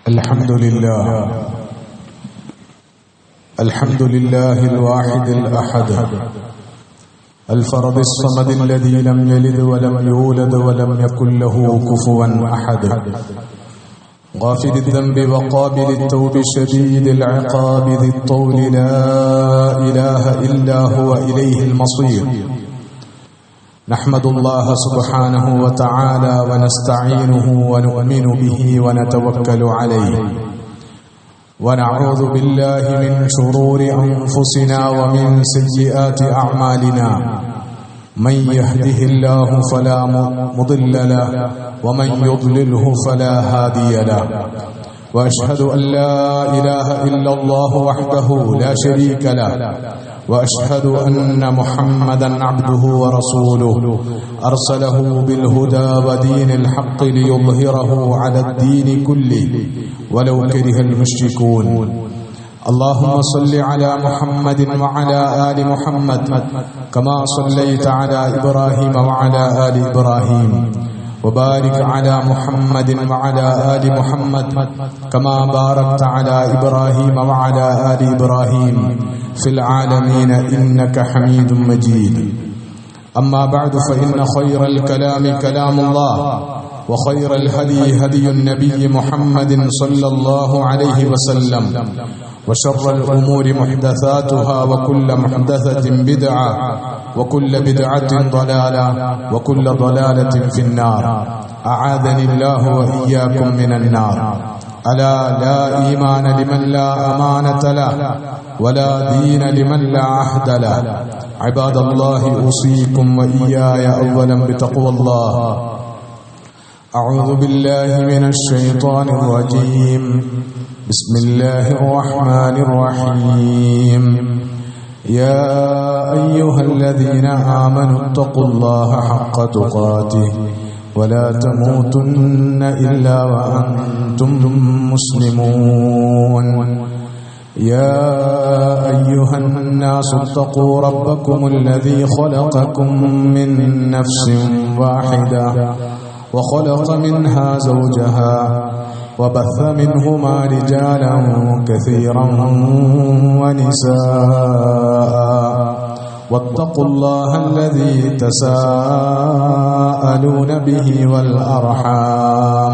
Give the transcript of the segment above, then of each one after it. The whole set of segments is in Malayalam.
الحمد لله الواحد الأحد الفرد الصمد الذي لم يلد ولم يولد ولم يكن له كفوا أحد غافل الذنب وقابل التوب شديد العقاب ذي الطول لا إله إلا هو إليه المصير نحمد الله سبحانه وتعالى ونستعينه ونؤمن به ونتوكل عليه ونعوذ بالله من شرور أنفسنا ومن سيئات أعمالنا من يهده الله فلا مضل له ومن يضلله فلا هادي له وأشهد أن لا إله إلا الله وحده لا شريك له وأشهد أن محمدا عبده ورسوله أرسله بالهدى ودين الحق ليظهره على الدين كله ولو كره المشركون اللهم صل على محمد وعلى آل محمد كما صليت على إبراهيم وعلى آل إبراهيم وبارك على محمد وعلى آل محمد كما باركت على إبراهيم وعلى آل إبراهيم في العالمين إنك حميد مجيد أما بعد فإن خير الكلام كلام الله وخير الهدي هدي النبي محمد صلى الله عليه وسلم وشر الأمور محدثاتها وكل محدثة بدعة وكل بدعة ضلالة وكل ضلالة في النار أعاذني الله وإياكم من النار ألا لا إيمان لمن لا أمانة له ولا دين لمن لا عهد له عباد الله أوصيكم وإياي أولا بتقوى الله أعوذ بالله من الشيطان الرجيم بسم الله الرحمن الرحيم يا أيها الذين آمنوا اتقوا الله حق تقاته ولا تموتن إلا وأنتم مسلمون يا أيها الناس اتقوا ربكم الذي خلقكم من نفس واحدة وخلق منها زوجها وبث منهما رجالا كثيرا ونساء واتقوا الله الذي تساءلون به والأرحام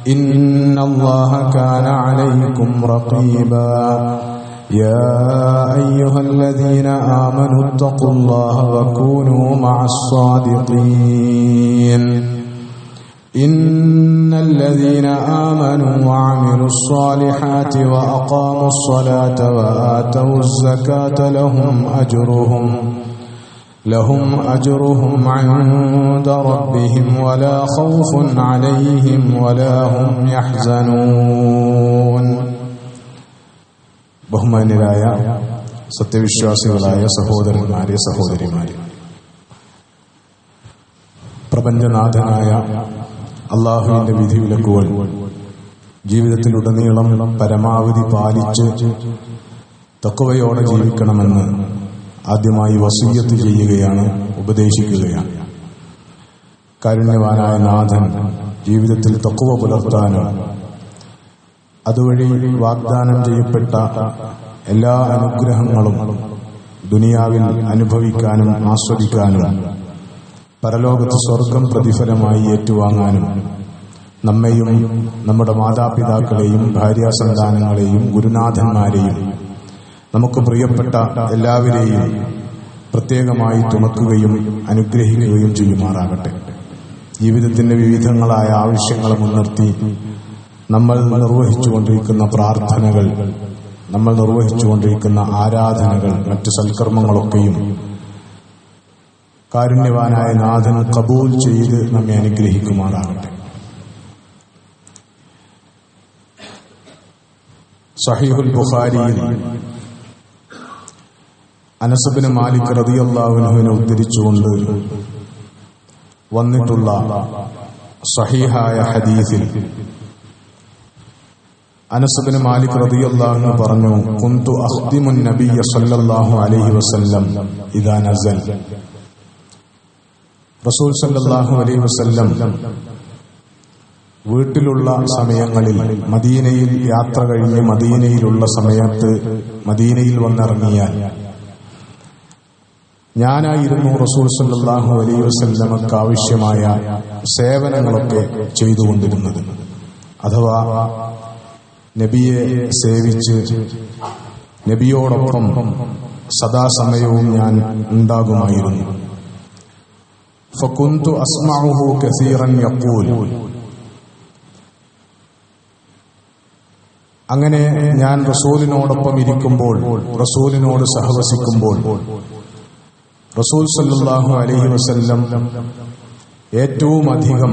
إن الله كان عليكم رقيبا يا أيها الذين آمنوا اتقوا الله وكونوا مع الصادقين إن الذين آمنوا وعملوا الصالحات وأقاموا الصلاة وآتوا الزكاة لهم أجرهم عند ربهم ولا خوف عليهم ولا هم يحزنون ബഹുമാന്യരായ സത്യവിശ്വാസികളായ സഹോദരന്മാരെ സഹോദരിമാരെ, പ്രപഞ്ചനാഥനായ അള്ളാഹുവിന്റെ വിധിവിലക്കുകൾ ജീവിതത്തിലുടനീളം പരമാവധി പാലിച്ച് തഖ്വയോടെ ജീവിക്കണമെന്ന് ആദ്യമായി വസിയ്യത്ത് ചെയ്യുകയാണ്, ഉപദേശിക്കുകയാണ്. കാരുണ്യവാനായ നാഥൻ ജീവിതത്തിൽ തഖ്വ പുലർത്താനും അതുവഴി വാഗ്ദാനം ചെയ്യപ്പെട്ട എല്ലാ അനുഗ്രഹങ്ങളും ദുനിയാവിൽ അനുഭവിക്കാനും ആസ്വദിക്കാനും പരലോകത്ത് സ്വർഗം പ്രതിഫലമായി ഏറ്റുവാങ്ങാനും നമ്മെയും നമ്മുടെ മാതാപിതാക്കളെയും ഭാര്യാസന്താനങ്ങളെയും ഗുരുനാഥന്മാരെയും നമുക്ക് പ്രിയപ്പെട്ട എല്ലാവരെയും പ്രത്യേകമായി തുണക്കുകയും അനുഗ്രഹിക്കുകയും ചെയ്യുമാറാകട്ടെ. ജീവിതത്തിന്റെ വിവിധങ്ങളായ ആവശ്യങ്ങളെ മുൻനിർത്തി നമ്മൾ നിർവഹിച്ചുകൊണ്ടിരിക്കുന്ന പ്രാർത്ഥനകൾ, നമ്മൾ നിർവഹിച്ചുകൊണ്ടിരിക്കുന്ന ആരാധനകൾ, മറ്റു സൽക്കർമ്മങ്ങളൊക്കെയും കാരുണ്യവാനായ നാഥൻ കബൂൽ ചെയ്ത് നമ്മെ അനുഗ്രഹിക്കുമാറാകട്ടെ. സഹീഹുൽ ബുഖാരിയിൽ അനസ് ഇബ്നു മാലിക് റളിയല്ലാഹു അൻഹുവിനെ ഉദ്ധരിച്ചുകൊണ്ട് വന്നിട്ടുള്ള സഹീഹായ ഹദീസിൽ അനസ് ഇബ്നു മാലിക് റളിയല്ലാഹു അൻഹു പറഞ്ഞു, കുന്തു അഖ്ദിമുൻ നബിയ്യ സല്ലല്ലാഹു അലൈഹി വസല്ലം ഇദാ നസൽ. റസൂൽ സല്ലല്ലാഹു അലൈഹി വസല്ലം വീട്ടിലുള്ള സമയങ്ങളിൽ മദീനയിൽ യാത്ര കഴിഞ്ഞ് മദീനയിലുള്ള സമയത്ത് മദീനയിൽ വന്നിറങ്ങിയാൽ ഞാനായിരുന്നു റസൂൽ സല്ലല്ലാഹു അലൈഹി വസല്ലമക്ക് ആവശ്യമായ സേവനങ്ങളൊക്കെ ചെയ്തുകൊണ്ടിരുന്നത്. അഥവാ നബിയെ സേവിച്ച് നബിയോടൊപ്പം സദാസമയവും ഞാൻ ഉണ്ടാകുമായിരുന്നു. ഫകുന്തു അസ്മഉഹു കസീറൻ യഖൂൽ, അങ്ങനെ ഞാൻ റസൂലിനോടൊപ്പം ഇരിക്കുമ്പോൾ, റസൂലിനോട് സഹവസിക്കുമ്പോൾ റസൂൽ സല്ലല്ലാഹു അലൈഹി വസല്ലം ഏറ്റവും അധികം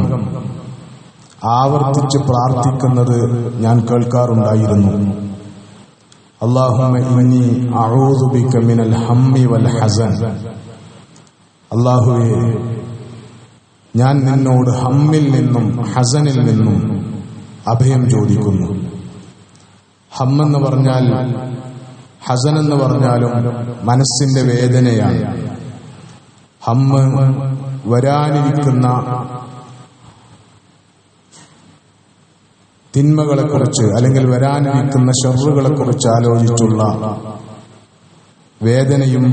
ആവർത്തിച്ച് പ്രാർത്ഥിക്കുന്നത് ഞാൻ കേൾക്കാറുണ്ടായിരുന്നു. അല്ലാഹുമ്മ ഇന്നി അഊദു ബിക മിനൽ ഹമ്മി വൽ ഹസൻ, അല്ലാഹുവേ ഞാൻ നിന്നോട് ഹമ്മിൽ നിന്നും ഹസനിൽ നിന്നും അഭയം ചോദിക്കുന്നു. ഹമ്മെന്ന് പറഞ്ഞാൽ ഹസൻ എന്ന് പറഞ്ഞാലും മനസ്സിന്റെ വേദനയാണ്. ഹമ്മ് വരാനിരിക്കുന്ന തിന്മകളെക്കുറിച്ച് അല്ലെങ്കിൽ വരാനിരിക്കുന്ന ഷർറുകളെക്കുറിച്ച് ആലോചിച്ചുള്ള വേദനയും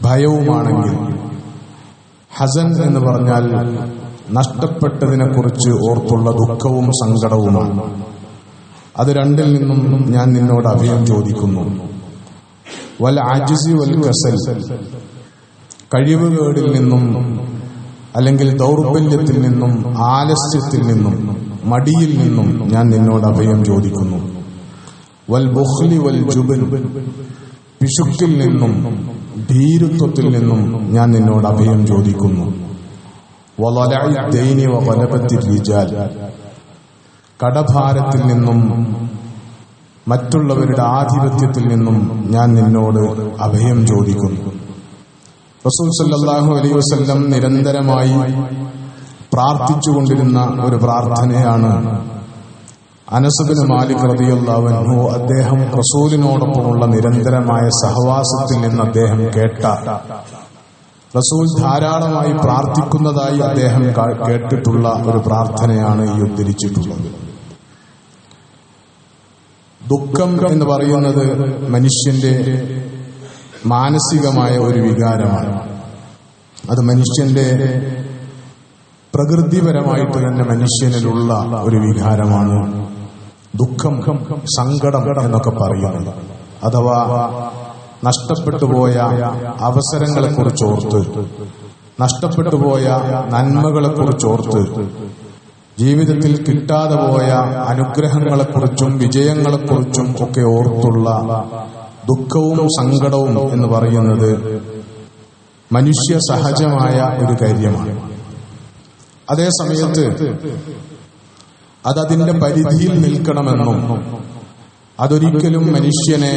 ഭയവുമാണെങ്കിൽ, ഹസൻ എന്ന് പറഞ്ഞാൽ നഷ്ടപ്പെട്ടതിനെക്കുറിച്ച് ഓർത്തുള്ള ദുഃഖവും സങ്കടവുമാണ്. അത് രണ്ടിൽ നിന്നും ഞാൻ നിന്നോട് അഭയം ചോദിക്കുന്നു. വൽ അജ്സി വൽ കസൽ, കഴിവുകേടിൽ നിന്നും അല്ലെങ്കിൽ ദൗർബല്യത്തിൽ നിന്നും ആലസ്യത്തിൽ നിന്നും മടിയിൽ നിന്നും ഞാൻ നിന്നോട് അഭയം ചോദിക്കുന്നു. വൽ ബുഖ്ലി വൽ ജുബ്ൻ, പിശുക്കിൽ നിന്നും ഭീരുത്വത്തിൽ നിന്നും ഞാൻ നിന്നോട് അഭയം ചോദിക്കുന്നു. വളലഇ ദൈനി വഗലബത്തി റിജാൽ, കടഭാരത്തിൽ നിന്നും മറ്റുള്ളവരുടെ ആധിപത്യത്തിൽ നിന്നും ഞാൻ നിന്നോട് അഭയം ചോദിക്കുന്നു. റസൂൽ സല്ലല്ലാഹു അലൈഹി വസല്ലം നിരന്തരമായി പ്രാർത്ഥിച്ചുകൊണ്ടിരുന്ന ഒരു പ്രാർത്ഥനയാണ് അനസ് ഇബ്നു മാലിക് റളിയല്ലാഹു അൻഹു അദ്ദേഹം റസൂലിനോടൊപ്പമുള്ള നിരന്തരമായ സഹവാസത്തിൽ നിന്ന് അദ്ദേഹം കേട്ട, റസൂൽ ധാരാളമായി പ്രാർത്ഥിക്കുന്നതായി അദ്ദേഹം കേട്ടിട്ടുള്ള ഒരു പ്രാർത്ഥനയാണ് ഈ ഉദ്ധരിച്ചിട്ടുള്ളത്. ദുഃഖം എന്ന് പറയുന്നത് മനുഷ്യന്റെ മാനസികമായ ഒരു വികാരമാണ്. അത് മനുഷ്യന്റെ പ്രകൃതിപരമായിട്ട് തന്നെ മനുഷ്യനിലുള്ള ഒരു വികാരമാണ് ദുഃഖം, സങ്കടം എന്നൊക്കെ പറയുന്നത്. അഥവാ നഷ്ടപ്പെട്ടുപോയ അവസരങ്ങളെക്കുറിച്ചോർത്ത്, നഷ്ടപ്പെട്ടുപോയ നന്മകളെക്കുറിച്ചോർത്ത്, ജീവിതത്തിൽ കിട്ടാതെ പോയ അനുഗ്രഹങ്ങളെക്കുറിച്ചും വിജയങ്ങളെക്കുറിച്ചും ഒക്കെ ഓർത്തുള്ള ദുഃഖവും സങ്കടവും എന്ന് പറയുന്നത് മനുഷ്യ സഹജമായ ഒരു കാര്യമാണ്. അതേ സമയത്ത് അതതിന്റെ പരിധിയിൽ നിൽക്കണമെന്നും അതൊരിക്കലും മനുഷ്യനെ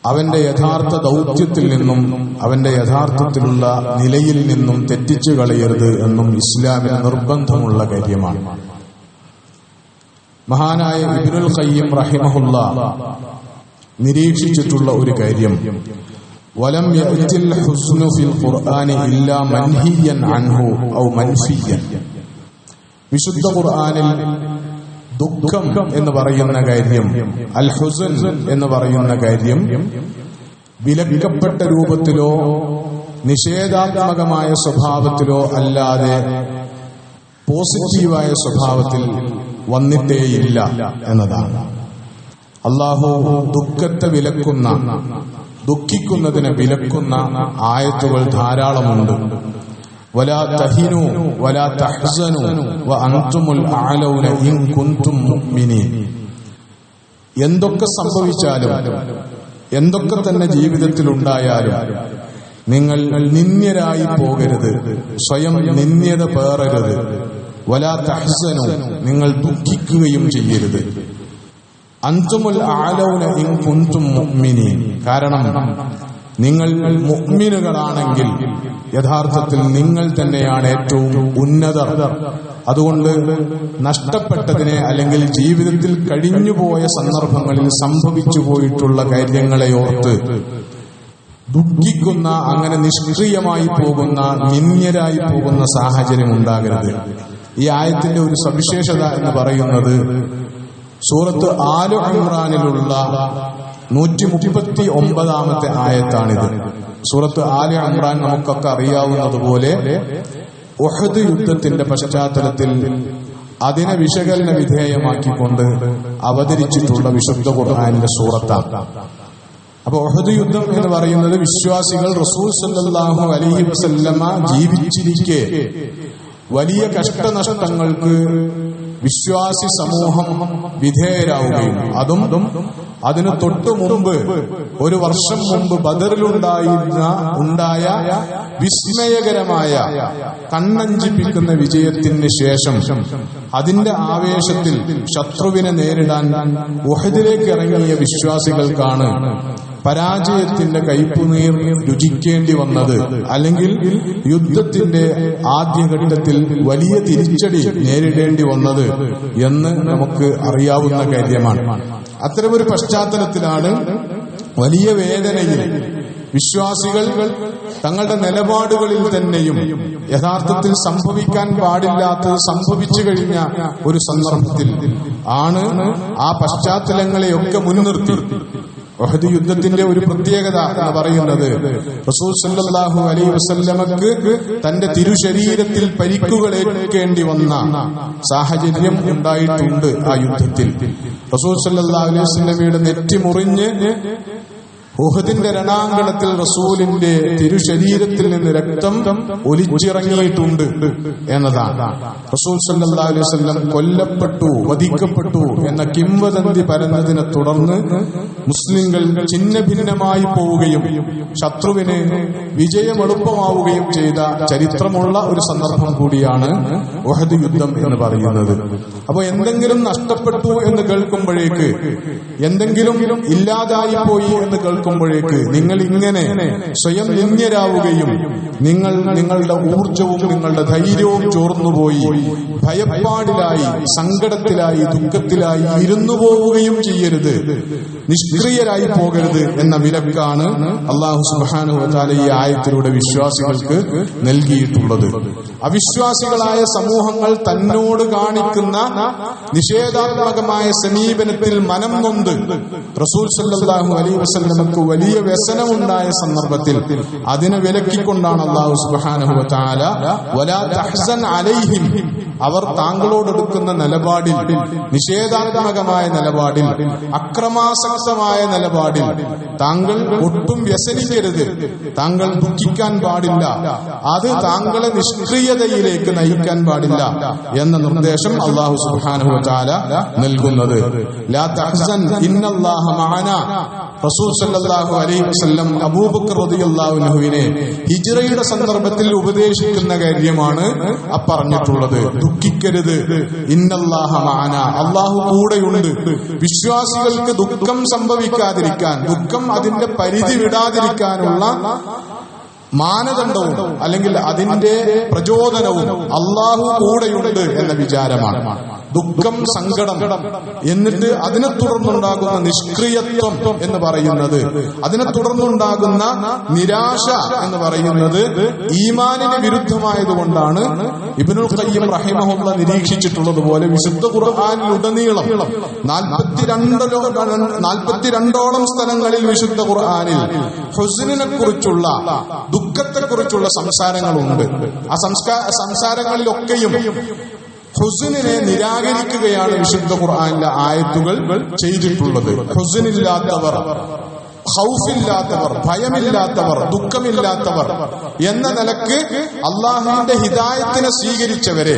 അവന്റെ യഥാർത്ഥ ദൗത്യത്തിൽ നിന്നും അവന്റെ യഥാർത്ഥത്തിലുള്ള നിലയിൽ നിന്നും തെറ്റിച്ചു കളയരുത് എന്നും ഇസ്ലാമിന് നിർബന്ധമുള്ള കാര്യമാണ്. മഹാനായ ഇബ്നുൽ ഖയ്യിം റഹിമഹുല്ലാഹ് നിരീക്ഷിച്ചിട്ടുള്ള ഒരു കാര്യം, വലം യഅ്തിൽ ഹുസ്നു ഫിൽ ഖുർആനി ഇല്ലാ മൻഹിയൻ അൻഹു ഔ മൻഫിയൻ. വിശുദ്ധ ഖുർആനിൽ ദുഃഖം എന്ന് പറയുന്ന കാര്യം, അൽ ഹുസൻ എന്ന് പറയുന്ന കാര്യം വിലക്കപ്പെട്ട രൂപത്തിലോ നിഷേധാത്മകമായ സ്വഭാവത്തിലോ അല്ലാതെ പോസിറ്റീവായ സ്വഭാവത്തിൽ വന്നിട്ടേയില്ല എന്നതാണ്. അല്ലാഹു ദുഃഖത്തെ വിലക്കുന്ന, ദുഃഖിക്കുന്നതിനെ വിലക്കുന്ന ആയത്തുകൾ ധാരാളമുണ്ട്. വലാ തഹിനു വലാ തഹ്സനു വഅൻതുമുൽ അഅലൗന ഇൻ കുൻതും മുഅ്മിനീൻ. എന്തൊക്കെ സംഭവിച്ചാലും, എന്തൊക്കെ തന്നെ ജീവിതത്തിൽ ഉണ്ടായാലും നിങ്ങൾ നിന്ദ്യരായി പോകരുത്, സ്വയം നിന്ദ്യത പേറരുത്. വലാ തഹ്സനു, നിങ്ങൾ ദുഃഖിക്കുകയും ചെയ്യരുത്. അൻതുമുൽ അഅലൗന ഇൻ കുൻതും മുഅ്മിനീൻ, കാരണം നിങ്ങൾ മുഅ്മിനുകളാണെങ്കിൽ യഥാർത്ഥത്തിൽ നിങ്ങൾ തന്നെയാണ് ഏറ്റവും ഉന്നതർ. അതുകൊണ്ട് നഷ്ടപ്പെട്ടതിനെ അല്ലെങ്കിൽ ജീവിതത്തിൽ കഴിഞ്ഞുപോയ സന്ദർഭങ്ങളിൽ സംഭവിച്ചു പോയിട്ടുള്ള കാര്യങ്ങളെ ഓർത്ത് ദുഃഖിക്കുന്ന, അങ്ങനെ നിഷ്ക്രിയമായി പോകുന്ന, നിന്ദ്യരായി പോകുന്ന സാഹചര്യം ഉണ്ടാകരുത്. ഈ ആയത്തിന്റെ ഒരു സവിശേഷത എന്ന് പറയുന്നത് സൂറത്ത് ആലു ഇമ്രാനിലുള്ള 139-ാമത്തെ ആയത്താണിത്. സൂറത്ത് ആലു ഇമ്രാൻ നമുക്കൊക്കെ അറിയാവുന്നതുപോലെ ഉഹദ് യുദ്ധത്തിന്റെ പശ്ചാത്തലത്തിൽ അതിനെ വിശകലന വിധേയമാക്കിക്കൊണ്ട് അവതരിച്ചിട്ടുള്ള വിശുദ്ധ ഖുർആനിലെ സൂറത്താണ്. അപ്പൊ ഉഹദ് യുദ്ധം എന്ന് പറയുന്നത് വിശ്വാസികൾ റസൂൽ സല്ലല്ലാഹു അലൈഹി വസല്ലമ ജീവിച്ചിരിക്കെ വലിയ കഷ്ടനഷ്ടങ്ങൾക്ക് വിശ്വാസി സമൂഹം വിധേയരാവുകയും അതും അതിനു തൊട്ടു മുമ്പ് 1 വർഷം മുമ്പ് ബദറിലുണ്ടായ വിസ്മയകരമായ കണ്ണഞ്ചിപ്പിക്കുന്ന വിജയത്തിന് ശേഷം അതിന്റെ ആവേശത്തിൽ ശത്രുവിനെ നേരിടാൻ ഉഹദിലേക്ക് ഇറങ്ങിയ വിശ്വാസികൾക്കാണ് പരാജയത്തിന്റെ കയ്പുനീർ രുചിക്കേണ്ടി വന്നത്, അല്ലെങ്കിൽ യുദ്ധത്തിന്റെ ആദ്യഘട്ടത്തിൽ വലിയ തിരിച്ചടി നേരിടേണ്ടി വന്നത് എന്ന് നമുക്ക് അറിയാവുന്ന കാര്യമാണ്. അത്തരമൊരു പശ്ചാത്തലത്തിലാണ് വലിയ വേദനയിൽ വിശ്വാസികൾ തങ്ങളുടെ നിലപാടുകളിൽ തന്നെയും യഥാർത്ഥത്തിൽ സംഭവിക്കാൻ പാടില്ലാത്തത് സംഭവിച്ചു കഴിഞ്ഞ ഒരു സന്ദർഭത്തിൽ ആണ് ആ പശ്ചാത്തലങ്ങളെയൊക്കെ മുൻനിർത്തി ഉഹദ് യുദ്ധത്തിന്റെ ഒരു പ്രത്യേകത എന്ന് പറയുന്നത് റസൂൽ സല്ലല്ലാഹു അലൈഹി വസല്ലമക്ക് തന്റെ തിരുശരീരത്തിൽ പരിക്കുകളേൽക്കേണ്ടി വന്ന സാഹചര്യം ഉണ്ടായിട്ടുണ്ട്. ആ യുദ്ധത്തിൽ റസൂൽ സല്ലല്ലാഹു അലൈഹി വസല്ലമയുടെ നെറ്റി മുറിഞ്ഞ് ഉഹദിന്റെ രണാങ്കണത്തിൽ റസൂലിന്റെ തിരുശരീരത്തിൽ നിന്ന് രക്തം ഒലിച്ചിറങ്ങിയിട്ടുണ്ട് എന്നതാണ്. റസൂൽ സല്ലല്ലാഹു അലൈഹി വസല്ലം കൊല്ലപ്പെട്ടു, വധിക്കപ്പെട്ടു എന്ന കിംവദന്തി പരന്നതിനെ തുടർന്ന് മുസ്ലിങ്ങൾ ഛിന്ന ഭിന്നമായി പോവുകയും ശത്രുവിന് വിജയം എളുപ്പമാവുകയും ചെയ്ത ചരിത്രമുള്ള ഒരു സന്ദർഭം കൂടിയാണ് ഉഹദ് യുദ്ധം എന്ന് പറയുന്നത്. അപ്പൊ എന്തെങ്കിലും നഷ്ടപ്പെട്ടു എന്ന് കേൾക്കുമ്പോഴേക്ക്, എന്തെങ്കിലും ഇല്ലാതായി പോയി എന്ന് കേൾക്കുമ്പോഴേക്ക് നിങ്ങൾ ഇങ്ങനെ സ്വയം നിന്ദ്യരാവുകയും നിങ്ങളുടെ ഊർജവും നിങ്ങളുടെ ധൈര്യവും ചോർന്നുപോയി ഭയപ്പാടിലായി, സങ്കടത്തിലായി, ദുഃഖത്തിലായി ഇരുന്നു പോവുകയും ചെയ്യരുത്, നിഷ്ക്രിയരായി പോകരുത് എന്ന വിലക്കാണ് അല്ലാഹു സുബ്ഹാനഹു വ തആല ഈ ആയത്തിലൂടെ വിശ്വാസികൾക്ക് നൽകിയിട്ടുള്ളത്. അവിശ്വാസികളായ സമൂഹങ്ങൾ തന്നോട് കാണിക്കുന്ന നിഷേധാത്മകമായ സമീപനത്തിൽ മനം നൊന്ത് റസൂൽ സല്ലല്ലാഹു അലൈഹി വസല്ലമക്ക് വലിയ വ്യസനമുണ്ടായ സന്ദർഭത്തിൽ അതിനെ വിലക്കിക്കൊണ്ടാണ് അല്ലാഹു സുബ്ഹാനഹു വ തആല വലാ തഹ്സൻ അലൈഹിം, അവർ താങ്കളോടെടുക്കുന്ന നിലപാടിൽ, നിഷേധാത്മകമായ നിലപാടിൽ, അക്രമാസക്തമായ നിലപാടിൽ താങ്കൾ ഒട്ടും വ്യസനിക്കരുത്, താങ്കൾ ദുഃഖിക്കാൻ പാടില്ല, അത് താങ്കളെ നിഷ്ക്രിയതയിലേക്ക് നയിക്കാൻ പാടില്ല എന്ന നിർദ്ദേശം അല്ലാഹു സുബ്ഹാനഹു വ തആല നൽകുന്നത്. ലാ തഹ്സൻ ഇന്നല്ലാഹ മഅനാ. റസൂൽ സല്ലല്ലാഹു അലൈഹി വസല്ലം അബൂബക്കർ റളിയല്ലാഹു അൻഹുവിനെ ഹിജ്റയുടെ സന്ദർഭത്തിൽ ഉപദേശിക്കുന്ന കാര്യമാണ് പറഞ്ഞിട്ടുള്ളത്. ദുഃഖിക്കരുത്, ഇന്നല്ലാഹ മഅനാ, അല്ലാഹു കൂടെയുണ്ട്. വിശ്വാസികൾക്ക് ദുഃഖം സംഭവിക്കാതിരിക്കാൻ, ദുഃഖം അതിന്റെ പരിധി വിടാതിരിക്കാനുള്ള മാനദണ്ഡവും അല്ലെങ്കിൽ അതിന്റെ പ്രചോദനവും അല്ലാഹു കൂടെയുണ്ട് എന്ന വിചാരമാണ്. ദുഃഖം, സങ്കടം, എന്നിട്ട് അതിനെ തുടർന്നുണ്ടാകുന്ന നിഷ്ക്രിയത്വം എന്ന് പറയുന്നത്, അതിനെ തുടർന്നുണ്ടാകുന്ന നിരാശ എന്ന് പറയുന്നത് ഈമാനിന് വിരുദ്ധമായതുകൊണ്ടാണ് ഇബ്നുൽ ഖയ്യിം റഹിമഹുല്ലാഹ് നിരീക്ഷിച്ചിട്ടുള്ളതുപോലെ വിശുദ്ധ ഖുർആനിലുടനീളം 42ഓളം സ്ഥലങ്ങളിൽ വിശുദ്ധ ഖുർആനിൽ ഹുസ്നിനെ കുറിച്ചുള്ള, ദുഃഖത്തെക്കുറിച്ചുള്ള സംസാരങ്ങളുണ്ട്. ആ സംസാരങ്ങളിലൊക്കെയും ഹുസ്നിനെ നിരാകരിക്കുകയാണ് വിശുദ്ധ ഖുർആനിലെ ആയത്തുകൾ ചെയ്തിട്ടുള്ളത്. ഹുസ്നില്ലാത്തവർ, ഖൗഫില്ലാത്തവർ, ഭയമില്ലാത്തവർ, ദുഃഖമില്ലാത്തവർ എന്ന നിലക്ക് അള്ളാഹുവിന്റെ ഹിദായത്തിനെ സ്വീകരിച്ചവരെ,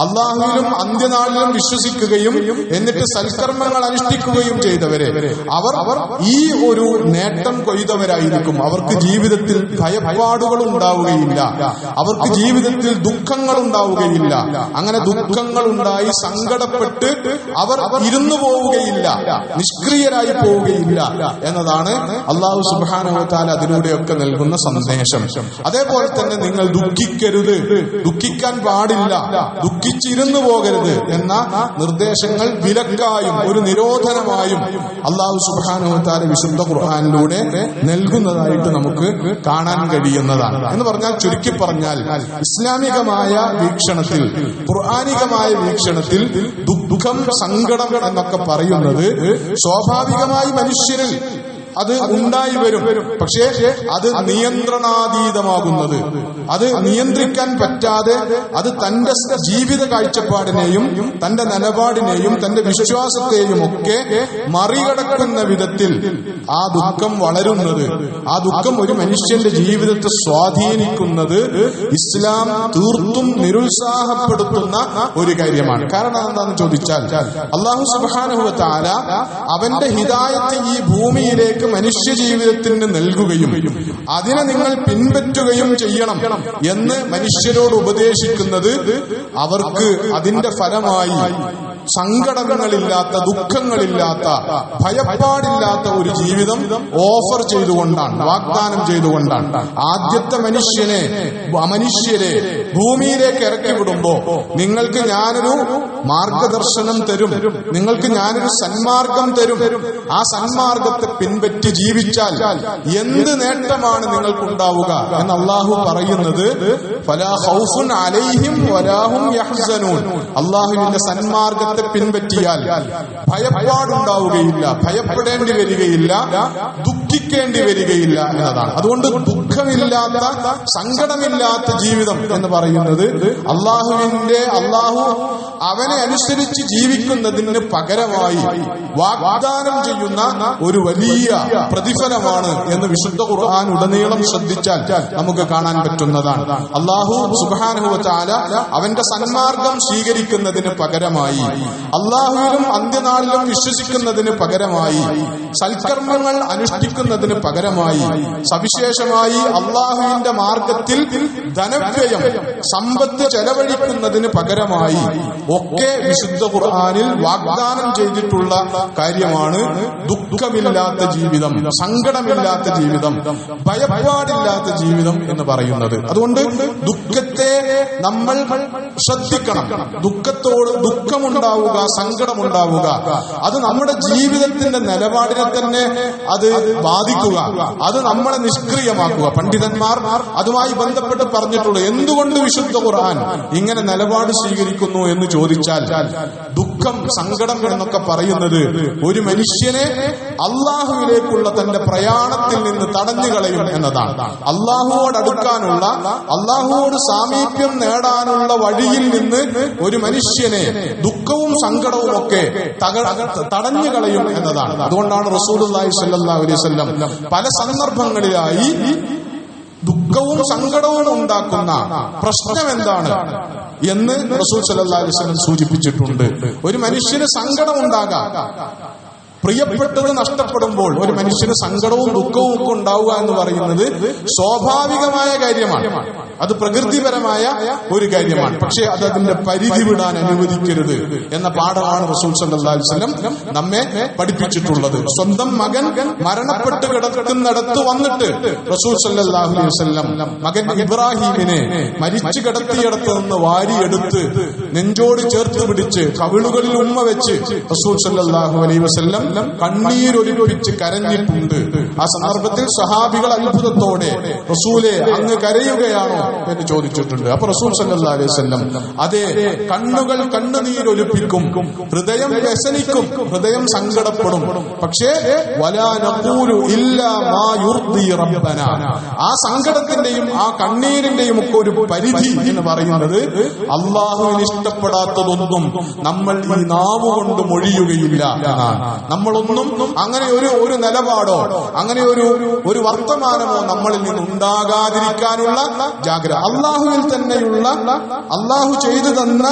അള്ളാഹുവിലും അന്ത്യനാളിലും വിശ്വസിക്കുകയും എന്നിട്ട് സൽക്കർമ്മങ്ങൾ അനുഷ്ഠിക്കുകയും ചെയ്തവരെ, അവർ ഈ ഒരു നേട്ടം കൊയ്തവരായിരിക്കും. അവർക്ക് ജീവിതത്തിൽ ഭയപ്പാടുകൾ ഉണ്ടാവുകയില്ല, അവർക്ക് ജീവിതത്തിൽ ദുഃഖങ്ങൾ ഉണ്ടാവുകയില്ല. അങ്ങനെ ദുഃഖങ്ങൾ ഉണ്ടായി സങ്കടപ്പെട്ട് അവർ ഇരുന്നു പോവുകയില്ല, നിഷ്ക്രിയരായി പോവുകയില്ല എന്നതാണ് അല്ലാഹു സുബ്ഹാനഹു വ തആല അതിലൂടെയൊക്കെ നൽകുന്ന സന്ദേശം. അതേപോലെ തന്നെ നിങ്ങൾ ദുഃഖിക്കരുത്, ദുഃഖിക്കാൻ പാടില്ല, ദുഃഖിച്ചിരുന്നു പോകരുത് എന്ന നിർദ്ദേശങ്ങൾ വിലക്കായും ഒരു നിരോധനമായും അല്ലാഹു സുബ്ഹാനഹു വ തആല വിശുദ്ധ ഖുർആനിലൂടെ നൽകുന്നതായിട്ട് നമുക്ക് കാണാൻ കഴിയുന്നതാണ്. എന്ന് പറഞ്ഞാൽ, ചുരുക്കി പറഞ്ഞാൽ, ഇസ്ലാമികമായ വീക്ഷണത്തിൽ, ഖുർആനികമായ വീക്ഷണത്തിൽ ദുഃഖം, സങ്കടം എന്നൊക്കെ പറയുന്നത് സ്വാഭാവികമായി മനുഷ്യരിൽ അത് ഉണ്ടായി വരും. പക്ഷേ അത് നിയന്ത്രണാതീതമാകുന്നത്, അത് നിയന്ത്രിക്കാൻ പറ്റാതെ അത് തന്റെ ജീവിത കാഴ്ചപ്പാടിനെയും തന്റെ നിലപാടിനെയും തന്റെ വിശ്വാസത്തെയും ഒക്കെ മറികടക്കുന്ന വിധത്തിൽ ആ ദുഃഖം വളരുന്നത്, ആ ദുഃഖം ഒരു മനുഷ്യന്റെ ജീവിതത്തെ സ്വാധീനിക്കുന്നത് ഇസ്ലാം തീർത്തും നിരുത്സാഹപ്പെടുത്തുന്ന ഒരു കാര്യമാണ്. കാരണം എന്താണെന്ന് ചോദിച്ചാൽ, അല്ലാഹു സുബ്ഹാനഹു വ തആല അവന്റെ ഹിദായത്ത് ഈ ഭൂമിയിലേക്ക് മനുഷ്യ ജീവിതത്തിന് നൽകുകയും അതിനെ നിങ്ങൾ പിൻപറ്റുകയും ചെയ്യണം എന്ന് മനുഷ്യരോട് ഉപദേശിക്കുന്നത് അവർക്ക് അതിന്റെ ഫലമായി സങ്കടങ്ങളില്ലാത്ത, ദുഃഖങ്ങളില്ലാത്ത, ഭയപ്പാടില്ലാത്ത ഒരു ജീവിതം ഓഫർ ചെയ്തുകൊണ്ടാണ്, വാഗ്ദാനം ചെയ്തുകൊണ്ടാണ്. ആദ്യത്തെ മനുഷ്യരെ ഭൂമിയിലേക്ക് ഇറക്കി വിടുമ്പോ നിങ്ങൾക്ക് ഞാനൊരു മാർഗദർശനം തരും, നിങ്ങൾക്ക് ഞാനൊരു സന്മാർഗം തരും. ആ സന്മാർഗത്തെ പിൻപറ്റി ജീവിച്ചാൽ എന്ത് നേട്ടമാണ് നിങ്ങൾക്കുണ്ടാവുക എന്ന് അല്ലാഹു പറയുന്നത്. ഫലാ ഖൗഫുൻ അലൈഹിം വലാ ഹും യഹ്സനൂൻ. അല്ലാഹുവിന്റെ സന്മാർഗത്തെ പിൻപറ്റിയാൽ ഭയപ്പാടുണ്ടാവുകയില്ല, ഭയപ്പെടേണ്ടി വരികയില്ല, ദുഃഖിക്കേണ്ടി വരികയില്ല എന്നതാണ്. അതുകൊണ്ട് ദുഃഖമില്ലാത്ത, സങ്കടമില്ലാത്ത ജീവിതം എന്ന് പറയുന്നത് അല്ലാഹു അവനെ അനുസരിച്ച് ജീവിക്കുന്നതിന് പകരമായി വാഗ്ദാനം ചെയ്യുന്ന ഒരു വലിയ പ്രതിഫലമാണ് എന്ന് വിശുദ്ധ ഖുർആൻ ഉടനീളം ശ്രദ്ധിച്ചാൽ നമുക്ക് കാണാൻ പറ്റുന്നതാണ്. അല്ലാഹു സുബ്ഹാനഹു വ തആല അവന്റെ സന്മാർഗം സ്വീകരിക്കുന്നതിന് പകരമായി, അല്ലാഹുവിലും അന്ത്യനാളിലും വിശ്വസിക്കുന്നതിന് പകരമായി, സൽക്കർമ്മങ്ങൾ അനുഷ്ഠിക്കുന്നതിന് പകരമായി, സവിശേഷമായി അല്ലാഹുവിന്റെ മാർഗത്തിൽ ധനവ്യയം, സമ്പത്ത് ചെലവഴിക്കുന്നതിന് പകരമായി ഒക്കെ വിശുദ്ധ ഖുർആനിൽ വാഗ്ദാനം ചെയ്തിട്ടുള്ള കാര്യമാണ് ദുഃഖമില്ലാത്ത ജീവിതം, സങ്കടമില്ലാത്ത ജീവിതം, ഭയപ്പാടില്ലാത്ത ജീവിതം എന്ന് പറയുന്നത്. അതുകൊണ്ട് ദുഃഖത്തെ നമ്മൾ ശ്രദ്ധിക്കണം. ദുഃഖമുണ്ടാവുക, സങ്കടമുണ്ടാവുക, അത് നമ്മുടെ ജീവിതത്തിന്റെ നിലപാടിനെ തന്നെ അത് ബാധിക്കുക, അത് നമ്മളെ നിഷ്ക്രിയമാക്കുക. പണ്ഡിതന്മാർ അതുമായി ബന്ധപ്പെട്ട് പറഞ്ഞിട്ടുള്ളത്, എന്തുകൊണ്ട് വിശുദ്ധ ഖുർആൻ ഇങ്ങനെ നിലപാട് സ്വീകരിക്കുന്നു എന്ന് ചോദിച്ചാൽ, ദുഃഖം, സങ്കടം എന്നൊക്കെ പറയുന്നത് ഒരു മനുഷ്യനെ അള്ളാഹുവിലേക്കുള്ള തന്റെ പ്രയാണത്തിൽ നിന്ന് തടഞ്ഞു കളയും എന്നതാണ്. അള്ളാഹുവോട് അടുക്കാനുള്ള, അള്ളാഹുവോട് സാമീപ്യം നേടാനുള്ള വഴിയിൽ നിന്ന് ഒരു മനുഷ്യനെ ദുഃഖവും സങ്കടവും ഒക്കെ തടഞ്ഞു കളയും എന്നതാണ്. അതുകൊണ്ടാണ് റസൂലുള്ളാഹി സ്വല്ലല്ലാഹു അലൈഹി വസല്ലം പല സന്ദർഭങ്ങളിലായി ദുഃഖവും സങ്കടവും ഉണ്ടാക്കുന്ന പ്രശ്നം എന്താണ് എന്ന് റസൂൽ സ്വല്ലല്ലാഹു അലൈഹി വസല്ലം സൂചിപ്പിച്ചിട്ടുണ്ട്. ഒരു മനുഷ്യന് സങ്കടം ഉണ്ടാകാം, പ്രിയപ്പെട്ടത് നഷ്ടപ്പെടുമ്പോൾ ഒരു മനുഷ്യന് സങ്കടവും ദുഃഖവും ഒക്കെ ഉണ്ടാവുക എന്ന് പറയുന്നത് സ്വാഭാവികമായ കാര്യമാണ്, അത് പ്രകൃതിപരമായ ഒരു കാര്യമാണ്. പക്ഷേ അത് അതിന്റെ പരിധി വിടാൻ അനുവദിക്കരുത് എന്ന പാഠമാണ് റസൂൽ സല്ലല്ലാഹു അലൈഹി വസല്ലം നമ്മെ പഠിപ്പിച്ചിട്ടുള്ളത്. സ്വന്തം മകൻ മരണപ്പെട്ട് കിടക്കുന്നിടത്ത് വന്നിട്ട് റസൂൽ സല്ലല്ലാഹു അലൈഹി വസല്ലം മകൻ ഇബ്രാഹിമിനെ മരിച്ചു കിടത്തിയിടത്ത് നിന്ന് വാരിയെടുത്ത് നെഞ്ചോട് ചേർത്ത് പിടിച്ച് കവിളുകളിൽ ഉമ്മ വെച്ച് റസൂൽ സല്ലല്ലാഹു അലൈഹി വസല്ലം കണ്ണീരൊലിപ്പിച്ച് കരഞ്ഞിട്ടുണ്ട്. ആ സന്ദർഭത്തിൽ സഹാബികൾ അത്ഭുതത്തോടെ, റസൂലെ അങ്ങ് കരയുകയാണോ എന്ന് ചോദിച്ചിട്ടുണ്ട്. അപ്പൊ റസൂൽ സല്ലല്ലാഹു അലൈഹി വസല്ലം, അതെ, കണ്ണുകൾ കണ്ണുനീരൊലിപ്പിക്കും, ഹൃദയം വ്യസനിക്കും, ഹൃദയം സങ്കടപ്പെടും, പക്ഷേ വലാ നഖൂലു ഇല്ലാ മാ യുർദി റബ്ബന. ആ സങ്കടത്തിന്റെയും ആ കണ്ണീരിന്റെയും ഒക്കെ ഒരു പരിധി എന്ന് പറയുന്നത് അള്ളാഹുവിന് ഇഷ്ടപ്പെടാത്തതൊന്നും നമ്മൾ ഈ നാവ് കൊണ്ട് മൊഴിയുകയില്ല എന്നാണ്. നമ്മളൊന്നും അങ്ങനെ ഒരു നിലപാടോ അങ്ങനെ ഒരു വർത്തമാനമോ നമ്മളിൽ നിന്ന് ഉണ്ടാകാതിരിക്കാനുള്ള ജാഗ്രത. അള്ളാഹുവിൽ തന്നെയുള്ള, അള്ളാഹു ചെയ്തു തന്ന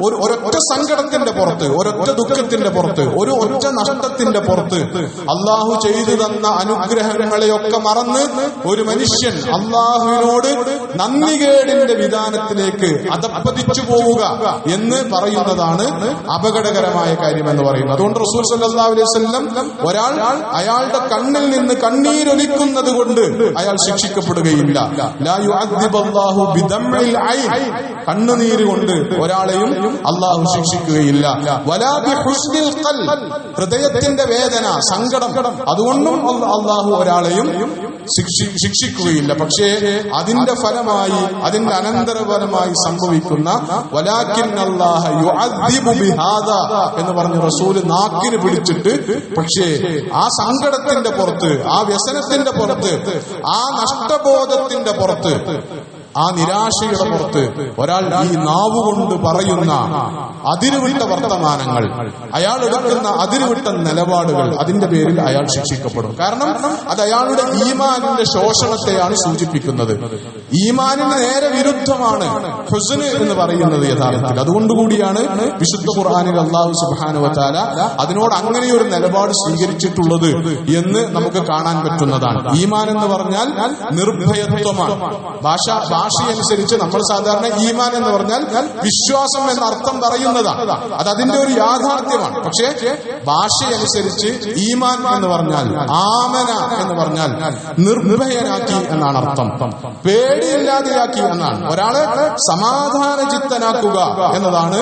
ഒരൊറ്റ സങ്കടത്തിന്റെ പുറത്ത്, ഒരൊറ്റ ദുഃഖത്തിന്റെ പുറത്ത്, ഒരു ഒറ്റ നഷ്ടത്തിന്റെ പുറത്ത് അള്ളാഹു ചെയ്തു തന്ന അനുഗ്രഹങ്ങളെയൊക്കെ മറന്ന് ഒരു മനുഷ്യൻ അള്ളാഹുവിനോട് നന്ദികേടിന്റെ വിധാനത്തിലേക്ക് അധപ്പതിച്ചു പോവുക എന്ന് പറയുന്നതാണ് അപകടകരമായ കാര്യം എന്ന് പറയുന്നത്. അതുകൊണ്ട് റസൂൽ സല്ലല്ലാഹു അലൈഹി വസല്ലം ഒരാൾ അയാളുടെ കണ്ണിൽ നിന്ന് കണ്ണീരൊലിക്കുന്നത് കൊണ്ട് അയാൾ ശിക്ഷിക്കപ്പെടുകയില്ല. ലാ യുഅദ്ദിബുല്ലാഹു ബിദംഇൽ ഐൻ, കണ്ണുനീര് കൊണ്ട് ഒരാളെയും അല്ലാഹു ശിക്ഷിക്കുകയില്ല. വലാ ബിഹുസ്നിൽ ഖൽബ്, ഹൃദയത്തിന്റെ വേദന, സങ്കടം, അതുകൊണ്ടും അല്ലാഹു ഒരാളെയും ശിക്ഷിക്കുകയില്ല. പക്ഷേ അതിന്റെ ഫലമായി, അതിന്റെ അനന്തരഫലമായി സംഭവിക്കുന്ന വലാകിന്നല്ലാഹ യുഅദ്ദിബു ബിഹാദാ എന്ന് പറഞ്ഞ റസൂല് നാക്കിന് പിടിച്ചിട്ട്, പക്ഷേ ആ സങ്കടത്തിന്റെ പുറത്ത്, ആ വ്യസനത്തിന്റെ പുറത്ത്, ആ നഷ്ടബോധത്തിന്റെ പുറത്ത്, ആ നിരാശയുടെ പുറത്ത് ഒരാൾ ഈ നാവുകൊണ്ട് പറയുന്ന അതിരുവിട്ട വർത്തമാനങ്ങൾ, അയാൾ എടുക്കുന്ന അതിരുവിട്ട നിലപാടുകൾ, അതിന്റെ പേരിൽ അയാൾ ശിക്ഷിക്കപ്പെടും. കാരണം അത് അയാളുടെ ഈമാനിന്റെ ശോഷണത്തെയാണ് സൂചിപ്പിക്കുന്നത്. ഈമാനിന് നേരെ വിരുദ്ധമാണ് ഹുസ്ന് എന്ന് പറയുന്നത് യഥാർത്ഥത്തിൽ. അതുകൊണ്ടുകൂടിയാണ് വിശുദ്ധ ഖുർആനിൽ അല്ലാഹു സുബ്ഹാനഹു വ തആല അതിനോട് അങ്ങനെയൊരു നിലപാട് സ്വീകരിച്ചിട്ടുള്ളത് എന്ന് നമുക്ക് കാണാൻ പറ്റുന്നതാണ്. ഈമാൻ എന്ന് പറഞ്ഞാൽ നിർഭയത്വമാണ്. ഭാഷയനുസരിച്ച് നമ്മൾ സാധാരണ ഈമാൻ എന്ന് പറഞ്ഞാൽ വിശ്വാസം എന്ന അർത്ഥം പറയുന്നതാണ്. അത് അതിന്റെ ഒരു യാഥാർത്ഥ്യമാണ്. പക്ഷേ ഭാഷയനുസരിച്ച് ഈമാൻ എന്ന് പറഞ്ഞാൽ, ആമന എന്ന് പറഞ്ഞാൽ നിർഭയനാക്കി എന്നാണ് അർത്ഥം. പേടിയില്ലാതെയാക്കി എന്നാണ്. ഒരാളെ സമാധാനചിത്തനാക്കുക എന്നതാണ്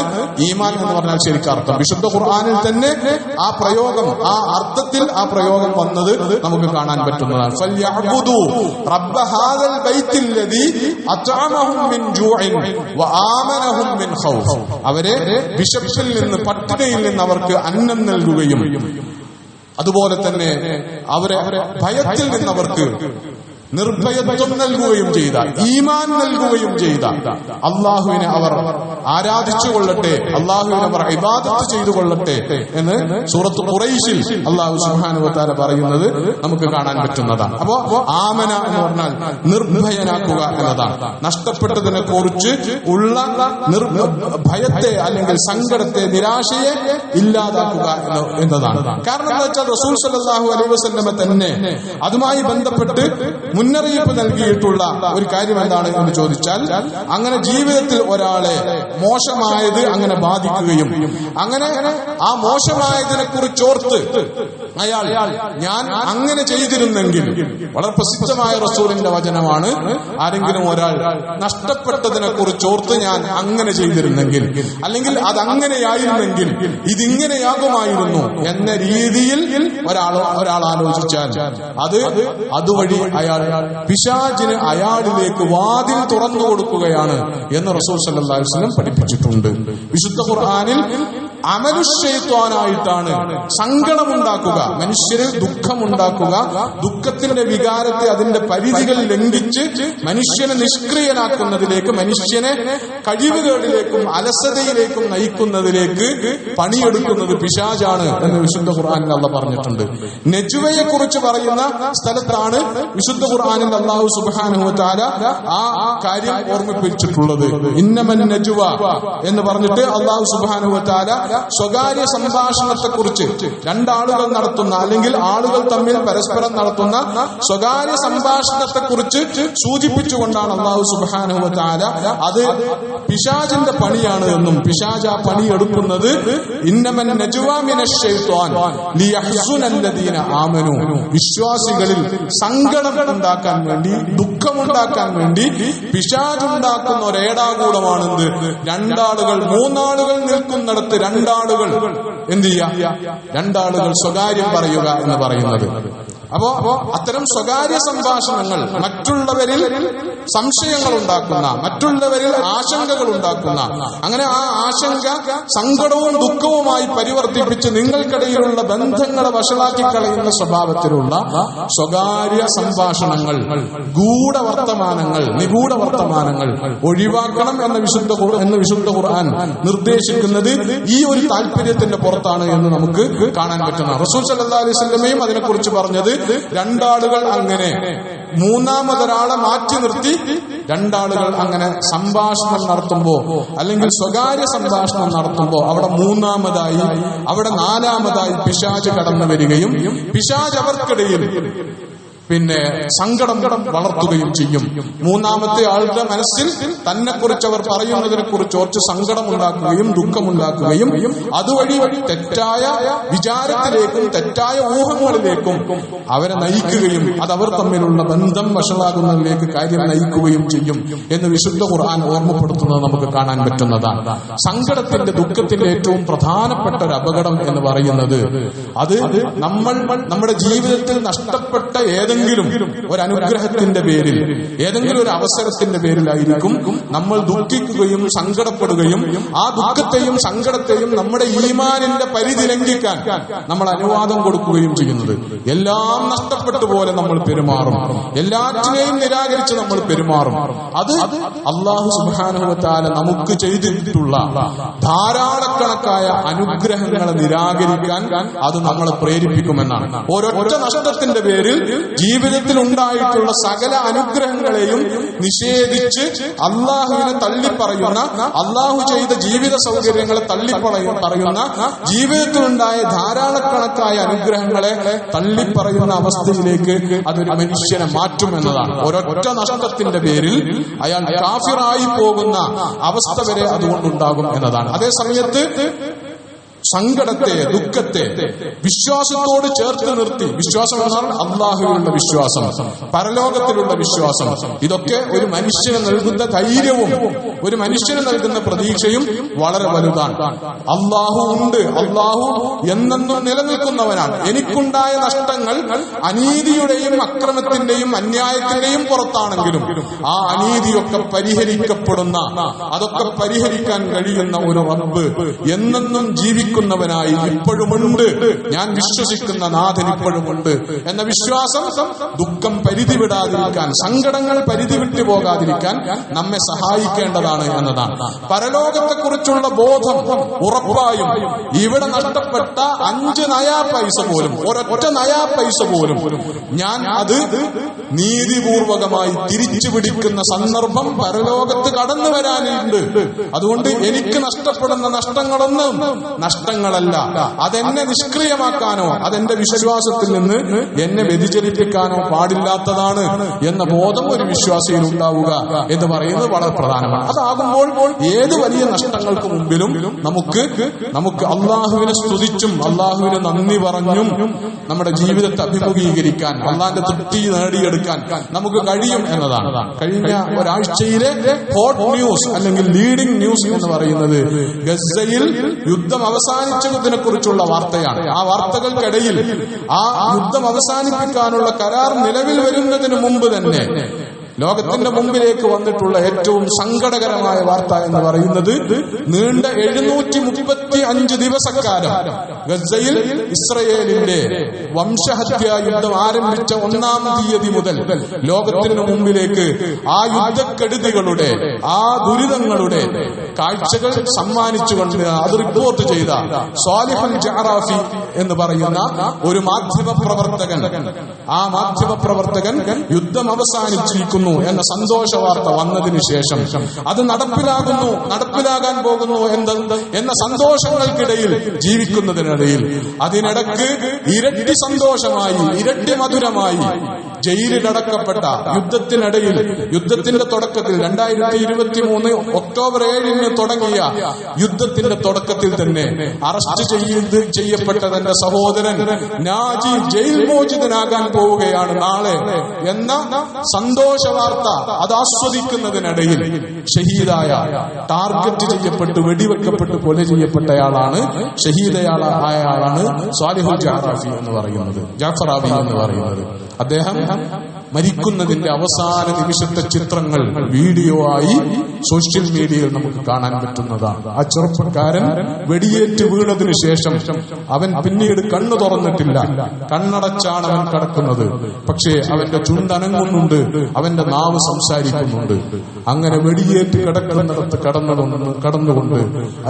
ഈമാൻ എന്ന് പറഞ്ഞാൽ ശരിക്കും അർത്ഥം. വിശുദ്ധ ഖുർആനിൽ തന്നെ ആ പ്രയോഗം, ആ അർത്ഥത്തിൽ ആ പ്രയോഗം വന്നത് നമുക്ക് കാണാൻ പറ്റുന്നതാണ്. ഫൽയഅ്ബുദു റബ്ബ ഹാദൽ ബൈത്തില്ലദീ അത്അമഹും മിൻ ജൂഇൻ വആമനഹും മിൻ ഖൗഫ്, അവരെ വിശപ്പിൽ നിന്ന്, പട്ടിണിയിൽ നിന്ന് അവർക്ക് അന്നം നൽകുകയും അതുപോലെ തന്നെ അവരെ ഭയത്തിൽ നിന്ന് അവർക്ക് നിർഭയത്വം നൽകുകയും ചെയ്ത, ഈമാൻ നൽകുകയും ചെയ്ത അള്ളാഹുവിനെ അവർ ആരാധിച്ചുകൊള്ളട്ടെ, അള്ളാഹുവിനെ അവർ ഇബാദത്ത് ചെയ്തുകൊള്ളട്ടെ എന്ന് സൂറത്ത് ഖുറൈശിൽ അള്ളാഹു സുബ്ഹാനഹു വ തആല പറയുന്നത് നമുക്ക് കാണാൻ പറ്റുന്നതാണ്. അപ്പോ ആമന എന്ന് പറഞ്ഞാൽ നിർഭയനാക്കുക എന്നതാണ്. നഷ്ടപ്പെട്ടതിനെ കുറിച്ച് ഉള്ള ഭയത്തെ അല്ലെങ്കിൽ സങ്കടത്തെ, നിരാശയെ ഇല്ലാതാക്കുക എന്നതാണ്. കാരണം എന്താ വെച്ചാൽ റസൂൽ സല്ലല്ലാഹു അലൈഹി വസല്ലമ തന്നെ അതുമായി ബന്ധപ്പെട്ട് മുന്നറിയിപ്പ് നൽകിയിട്ടുള്ള ഒരു കാര്യം എന്താണ് എന്ന് ചോദിച്ചാൽ, അങ്ങനെ ജീവിതത്തിൽ ഒരാളെ മോശമായത് അങ്ങനെ ബാധിക്കുകയും അങ്ങനെ ആ മോശമായതിനെ കുറിച്ചോർത്ത് അയാൾ ഞാൻ അങ്ങനെ ചെയ്തിരുന്നെങ്കിൽ, വളരെ പ്രസിദ്ധമായ റസൂലിന്റെ വചനമാണ്, ആരെങ്കിലും ഒരാൾ നഷ്ടപ്പെട്ടതിനെ കുറിച്ചോർത്ത് ഞാൻ അങ്ങനെ ചെയ്തിരുന്നെങ്കിൽ, അല്ലെങ്കിൽ അതങ്ങനെയായിരുന്നെങ്കിൽ ഇതിങ്ങനെയാകുമായിരുന്നു എന്ന രീതിയിൽ ഒരാൾ ആലോചിച്ചാൽ അതുവഴി അയാൾ പിശാചിന് അയാളിലേക്ക് വാതിൽ തുറന്നു കൊടുക്കുകയാണ് എന്ന് റസൂൽ സല്ലല്ലാഹു അലൈഹി വസല്ലം പഠിപ്പിച്ചിട്ടുണ്ട്. വിശുദ്ധ ഖുർആനിൽ അമലുശൈത്വാനായിട്ടാണ് സങ്കടമുണ്ടാക്കുക, മനുഷ്യരിൽ ദുഃഖമുണ്ടാക്കുക, ദുഃഖത്തിന്റെ വികാരത്തെ, അതിന്റെ പരിധികൾ ലംഘിച്ച് മനുഷ്യനെ നിഷ്ക്രിയനാക്കുന്നതിലേക്ക്, മനുഷ്യനെ കഴിവുകളിലേക്കും അലസതയിലേക്കും നയിക്കുന്നതിലേക്ക് പണിയെടുക്കുന്നത് പിശാചാണ് എന്ന് വിശുദ്ധ ഖുർആനിൽ അല്ലാഹു പറഞ്ഞിട്ടുണ്ട്. നജ്വയെ കുറിച്ച് പറയുന്ന സ്ഥലത്താണ് വിശുദ്ധ ഖുർആനിൽ അല്ലാഹു സുബ്ഹാനഹു വ തആല ആ കാര്യം ഓർമ്മിപ്പിച്ചിട്ടുള്ളത്. ഇന്നമൻ നജ്വ എന്ന് പറഞ്ഞിട്ട് അല്ലാഹു സുബ്ഹാനഹു വ തആല സ്വകാര്യ സംഭാഷണത്തെക്കുറിച്ച്, രണ്ടാളുകൾ നടത്തുന്ന അല്ലെങ്കിൽ ആളുകൾ തമ്മിൽ പരസ്പരം നടത്തുന്ന സ്വകാര്യ സംഭാഷണത്തെക്കുറിച്ച് സൂചിപ്പിച്ചുകൊണ്ടാണ് അല്ലാഹു സുബ്ഹാനഹു വ തആല അത് പിശാചിന്റെ പണിയാണ് എന്നും, പിശാച് ആ പണിയെടുക്കുന്നത് ഇന്നമൻ നജ്വ മിനശ് ശൈത്വാൻ ലിയഹ്സുനല്ലദീന ആമനു, വിശ്വാസികളിൽ സങ്കടം ഉണ്ടാക്കാൻ വേണ്ടി, ദുഃഖമുണ്ടാക്കാൻ വേണ്ടി പിശാച് ഉണ്ടാക്കുന്ന ഒരേടാകൂടമാണെന്ത്, രണ്ടാളുകൾ, മൂന്നാളുകൾ നിൽക്കുന്നിടത്ത് രണ്ടാളുകൾ എന്ത് ചെയ്യുക, രണ്ടാളുകൾ സ്വകാര്യം പറയുക എന്ന് പറയുന്നത്. അപ്പോ അത്തരം സ്വകാര്യ സംഭാഷണങ്ങൾ മറ്റുള്ളവരിൽ സംശയങ്ങൾ ഉണ്ടാക്കുന്ന, മറ്റുള്ളവരിൽ ആശങ്കകൾ ഉണ്ടാക്കുന്ന, അങ്ങനെ ആ ആശങ്ക സങ്കടവും ദുഃഖവുമായി പരിവർത്തിപ്പിച്ച് നിങ്ങൾക്കിടയിലുള്ള ബന്ധങ്ങളെ വഷളാക്കി കളയുന്ന സ്വഭാവത്തിലുള്ള സ്വകാര്യ സംഭാഷണങ്ങൾ, ഗൂഢവർത്തമാനങ്ങൾ, നിഗൂഢ വർത്തമാനങ്ങൾ ഒഴിവാക്കണം എന്ന് വിശുദ്ധ ഖുർആൻ നിർദ്ദേശിക്കുന്നത് ഈ ഒരു താല്പര്യത്തിന്റെ പുറത്താണ് എന്ന് നമുക്ക് കാണാൻ പറ്റുന്ന. റസൂൽ സല്ലല്ലാഹു അലൈഹി വസല്ലമയും അതിനെക്കുറിച്ച് പറഞ്ഞത്, രണ്ടാളുകൾ അങ്ങനെ മൂന്നാമതൊരാളെ മാറ്റി നിർത്തി രണ്ടാളുകൾ അങ്ങനെ സംഭാഷണം നടത്തുമ്പോ, അല്ലെങ്കിൽ സ്വകാര്യ സംഭാഷണം നടത്തുമ്പോ അവിടെ മൂന്നാമതായി, അവിടെ നാലാമതായി പിശാച് കടന്നു വരികയും പിശാച് അവർക്കിടയിൽ സങ്കടം വളർത്തുകയും ചെയ്യും. മൂന്നാമത്തെ ആളുടെ മനസ്സിൽ തന്നെ കുറിച്ച് അവർ പറയുന്നതിനെ കുറിച്ച് ഓർത്ത് സങ്കടമുണ്ടാക്കുകയും ദുഃഖമുണ്ടാക്കുകയും അതുവഴി തെറ്റായ വിചാരത്തിലേക്കും തെറ്റായ ഊഹങ്ങളിലേക്കും അവരെ നയിക്കുകയും അത് അവർ തമ്മിലുള്ള ബന്ധം വഷളാകുന്നതിലേക്ക് കാര്യം നയിക്കുകയും ചെയ്യും എന്ന് വിശുദ്ധ ഖുർആൻ ഓർമ്മപ്പെടുത്തുന്നത് നമുക്ക് കാണാൻ പറ്റുന്നതാണ്. സങ്കടത്തിന്റെ ദുഃഖത്തിന്റെ ഏറ്റവും പ്രധാനപ്പെട്ട ഒരു അപകടം എന്ന് പറയുന്നത് അത് നമ്മുടെ ജീവിതത്തിൽ നഷ്ടപ്പെട്ട ഏതെങ്കിലും ഒരു അനുഗ്രഹത്തിന്റെ പേരിൽ, ഏതെങ്കിലും ഒരു അവസരത്തിന്റെ പേരിലായിരിക്കും നമ്മൾ ദുഃഖിക്കുകയും സങ്കടപ്പെടുകയും ആ ദുഃഖത്തെയും സങ്കടത്തെയും നമ്മുടെ ഈമാനിന്റെ പരിധി ലംഘിക്കാൻ നമ്മൾ അനുവാദം കൊടുക്കുകയും ചെയ്യുന്നത്. എല്ലാം നഷ്ടപ്പെട്ടു പോലെ നമ്മൾ പെരുമാറും, എല്ലാറ്റിനെയും നിരാകരിച്ച് നമ്മൾ പെരുമാറും. അത് അല്ലാഹു സുബ്ഹാനഹു വ തആല നമുക്ക് ചെയ്തിട്ടുള്ള ധാരാളക്കണക്കായ അനുഗ്രഹങ്ങളെ നിരാകരിക്കാൻ അത് നമ്മളെ പ്രേരിപ്പിക്കുമെന്നാണ്. ഒരൊറ്റ നഷ്ടത്തിന്റെ പേരിൽ ജീവിതത്തിൽ ഉണ്ടായിട്ടുള്ള സകല അനുഗ്രഹങ്ങളെയും നിഷേധിച്ച് അള്ളാഹുവിനെ തള്ളിപ്പറയുന്ന, അള്ളാഹു ചെയ്ത ജീവിത സൗകര്യങ്ങളെ തള്ളിപ്പറയുന്ന, ജീവിതത്തിലുണ്ടായ ധാരാളക്കണക്കായ അനുഗ്രഹങ്ങളെ തള്ളിപ്പറയുന്ന അവസ്ഥയിലേക്ക് അതൊരു മനുഷ്യനെ മാറ്റുമെന്നതാണ്. ഒരൊറ്റ നഷ്ടത്തിന്റെ പേരിൽ അയാൾ കാഫിറായി പോകുന്ന അവസ്ഥ വരെ അതുകൊണ്ടുണ്ടാകും എന്നതാണ്. അതേ സമയത്ത് സങ്കടത്തെ, ദുഃഖത്തെ വിശ്വാസത്തോട് ചേർത്ത് നിർത്തി, വിശ്വാസം എന്നാൽ അള്ളാഹുവിലുള്ള വിശ്വാസം, പരലോകത്തിലുള്ള വിശ്വാസം, ഇതൊക്കെ ഒരു മനുഷ്യന് നൽകുന്ന ധൈര്യവും ഒരു മനുഷ്യന് നൽകുന്ന പ്രതീക്ഷയും വളരെ വലുതാണ്. അള്ളാഹു ഉണ്ട്, അള്ളാഹു എന്നെന്നും നിലനിൽക്കുന്നവനാണ്. എനിക്കുണ്ടായ നഷ്ടങ്ങൾ അനീതിയുടെയും അക്രമത്തിന്റെയും അന്യായത്തിന്റെയും പുറത്താണെങ്കിലും ആ അനീതിയൊക്കെ പരിഹരിക്കപ്പെടുന്ന, അതൊക്കെ പരിഹരിക്കാൻ കഴിയുന്ന ഒരു റബ്ബ് എന്നെന്നും ജീവിക്കുന്നവനായി ഇപ്പോഴുമുണ്ട്. ഞാൻ വിശ്വസിക്കുന്ന നാഥൻ ഇപ്പോഴുമുണ്ട് എന്ന വിശ്വാസം ദുഃഖം പരിധി വിടാതിരിക്കാൻ, സങ്കടങ്ങൾ പരിധി വിട്ടു പോകാതിരിക്കാൻ നമ്മെ സഹായിക്കേണ്ടതാണ് എന്നതാണ്. പരലോകത്തെക്കുറിച്ചുള്ള ബോധം ഉറപ്പായും ഇവിടെ നഷ്ടപ്പെട്ട 5 നയാ പൈസ പോലും, ഒരൊറ്റ നയാ പൈസ പോലും ഞാൻ അത് നീതിപൂർവകമായി തിരിച്ചു പിടിക്കുന്ന സന്ദർഭം പരലോകത്ത് കടന്നു വരാനുണ്ട്. അതുകൊണ്ട് എനിക്ക് നഷ്ടപ്പെടുന്ന നഷ്ടങ്ങളൊന്നും നഷ്ടങ്ങളല്ല, അതെന്നെ നിഷ്ക്രിയമാക്കാനോ അതെന്റെ വിശ്വാസത്തിൽ നിന്ന് എന്നെ വ്യതിചലിപ്പിക്കാനോ പാടില്ലാത്തതാണ് എന്ന ബോധം ഒരു വിശ്വാസിയിൽ ഉണ്ടാവുക എന്ന് പറയുന്നത് വളരെ പ്രധാനമാണ്. അതാകുമ്പോൾ ഏത് വലിയ നഷ്ടങ്ങൾക്ക് മുമ്പിലും നമുക്ക് അള്ളാഹുവിനെ സ്തുതിച്ചും അള്ളാഹുവിന് നന്ദി പറഞ്ഞും നമ്മുടെ ജീവിതത്തെ അഭിമുഖീകരിക്കാൻ, അള്ളാഹിന്റെ തൃപ്തി നേടിയെടുക്കാൻ നമുക്ക് കഴിയും എന്നതാണ്. കഴിഞ്ഞ ഒരാഴ്ചയിലെ ഹോട്ട് ന്യൂസ് അല്ലെങ്കിൽ ലീഡിംഗ് ന്യൂസ് എന്ന് പറയുന്നത് ഗസയിൽ യുദ്ധം അവസാനിച്ചതിനെ കുറിച്ചുള്ള വാർത്തയാണ്. ആ വാർത്തകൾക്കിടയിൽ ആ യുദ്ധം അവസാനിപ്പിക്കാനുള്ള കരാർ നിലവിൽ വരുന്നതിന് മുമ്പ് തന്നെ ലോകത്തിന്റെ മുമ്പിലേക്ക് വന്നിട്ടുള്ള ഏറ്റവും സങ്കടകരമായ വാർത്ത എന്ന് പറയുന്നത് നീണ്ട 735 ദിവസക്കാലം ഗസയിൽ ഇസ്രയേലിന്റെ വംശഹത്യാ യുദ്ധം ആരംഭിച്ച 1-ാം തീയതി മുതൽ ലോകത്തിന് മുമ്പിലേക്ക് ആ യുദ്ധക്കെടുതികളുടെ, ആ ദുരിതങ്ങളുടെ കാഴ്ചകൾ സമ്മാനിച്ചുകൊണ്ട് അത് റിപ്പോർട്ട് ചെയ്ത സ്വാലിഹ് ജഅറാഫി എന്ന് പറയുന്ന ഒരു മാധ്യമപ്രവർത്തകൻ, ആ മാധ്യമപ്രവർത്തകൻ യുദ്ധം അവസാനിച്ചിരിക്കുന്നു എന്ന സന്തോഷ വാർത്ത വന്നതിന് ശേഷം അത് നടപ്പിലാകാൻ പോകുന്നു എന്ന സന്തോഷങ്ങൾക്കിടയിൽ ജീവിക്കുന്നതിനിടയിൽ അതിനിടക്ക് ഇരട്ടി സന്തോഷമായി, ഇരട്ടി മധുരമായി ജയിലിലടക്കപ്പെട്ട യുദ്ധത്തിന്റെ തുടക്കത്തിൽ 2023 ഒക്ടോബർ 7 തുടങ്ങിയ യുദ്ധത്തിന്റെ തുടക്കത്തിൽ തന്നെ അറസ്റ്റ് ചെയ്യപ്പെട്ട തന്റെ സഹോദരൻ നാജി ജയിൽ മോചിതനാകാൻ പോവുകയാണ് നാളെ എന്ന സന്തോഷ വാർത്ത അത് ആസ്വദിക്കുന്നതിനിടയിൽ ഷഹീദായ, ടാർഗറ്റ് ചെയ്യപ്പെട്ട് വെടിവെക്കപ്പെട്ട് കൊല ചെയ്യപ്പെട്ടയാളാണ്, ഷഹീദായ ആളാണ് സ്വാലിഹുൽ ജഅറാഫി എന്ന് പറയുന്നത്, ജാഫറാബി എന്ന് പറയുന്നത്. അദ്ദേഹം മരിക്കുന്നതിന്റെ അവസാന നിമിഷത്തെ ചിത്രങ്ങൾ വീഡിയോ ആയി സോഷ്യൽ മീഡിയയിൽ നമുക്ക് കാണാൻ പറ്റുന്നതാണ്. ആ ചെറുപ്പക്കാരൻ വെടിയേറ്റ് വീണതിനു ശേഷം അവൻ പിന്നീട് കണ്ണു തുറന്നിട്ടില്ല, കണ്ണടച്ചാണ് അവൻ കിടക്കുന്നത്. പക്ഷേ അവന്റെ ചുണ്ടനങ്ങുന്നുണ്ട്, അവന്റെ നാവ് സംസാരിക്കുന്നുണ്ട്. അങ്ങനെ വെടിയേറ്റ് കിടക്കുന്നിടത്ത് കടന്നുകൊണ്ട്